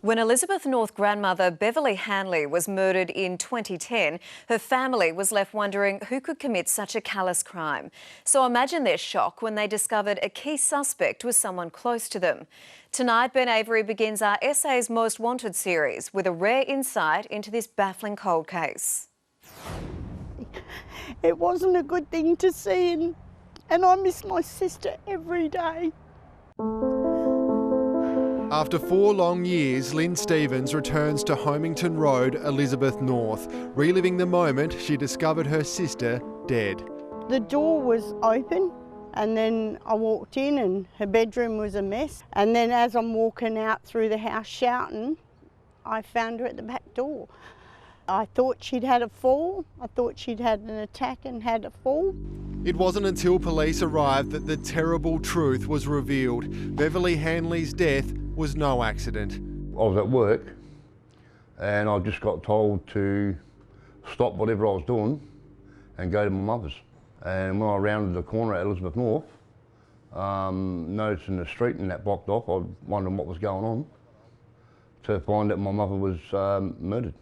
When Elizabeth North grandmother Beverley Hanley was murdered in 2010, her family was left wondering who could commit such a callous crime. So imagine their shock when they discovered a key suspect was someone close to them. Tonight, Ben Avery begins our SA's Most Wanted series with a rare insight into this baffling cold case. It wasn't a good thing to see, and I miss my sister every day. After 4 long years, Lynn Stevens returns to Homington Road, Elizabeth North, reliving the moment she discovered her sister dead. The door was open and then I walked in and her bedroom was a mess. And then as I'm walking out through the house shouting, I found her at the back door. I thought she'd had a fall. I thought she'd had an attack and had a fall. It wasn't until police arrived that the terrible truth was revealed. Beverley Hanley's death was no accident. I was at work and I just got told to stop whatever I was doing and go to my mother's. And when I rounded the corner at Elizabeth North, noticing the street and that blocked off, I was wondering what was going on, to find that my mother was murdered.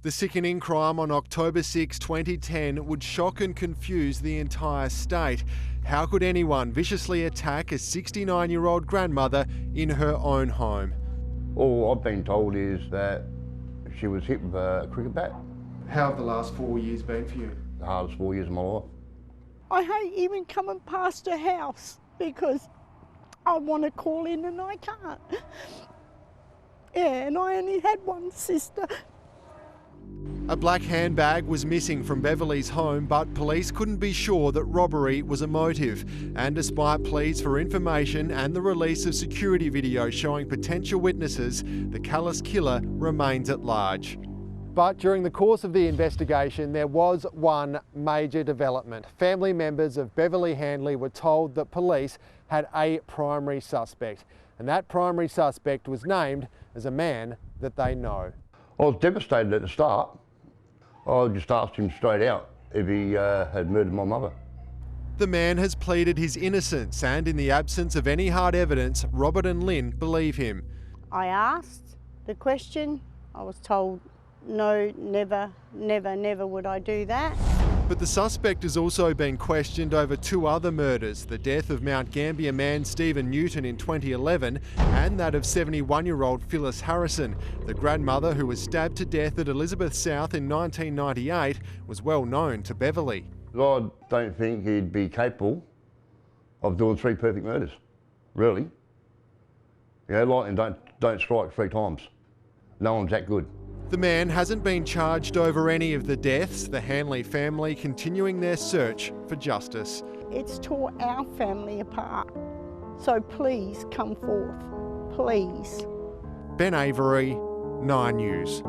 The sickening crime on October 6, 2010 would shock and confuse the entire state. How could anyone viciously attack a 69-year-old grandmother in her own home? All I've been told is that she was hit with a cricket bat. How have the last 4 years been for you? The hardest 4 years of my life. I hate even coming past her house because I want to call in and I can't. Yeah, and I only had one sister. A black handbag was missing from Beverley's home, but police couldn't be sure that robbery was a motive. And despite pleas for information and the release of security video showing potential witnesses, the callous killer remains at large. But during the course of the investigation, there was one major development. Family members of Beverley Hanley were told that police had a primary suspect, and that primary suspect was named as a man that they know. I was devastated at the start. I just asked him straight out if he had murdered my mother. The man has pleaded his innocence, and in the absence of any hard evidence, Robert and Lynn believe him. I asked the question. I was told, no, never, never, never would I do that. But the suspect has also been questioned over 2 other murders, the death of Mount Gambier man Stephen Newton in 2011 and that of 71-year-old Phyllis Harrison. The grandmother who was stabbed to death at Elizabeth South in 1998 was well known to Beverley. I don't think he'd be capable of doing 3 perfect murders, really. You know, lightning don't strike 3 times. No one's that good. The man hasn't been charged over any of the deaths, the Hanley family continuing their search for justice. It's tore our family apart. So please come forth, please. Ben Avery, 9 News.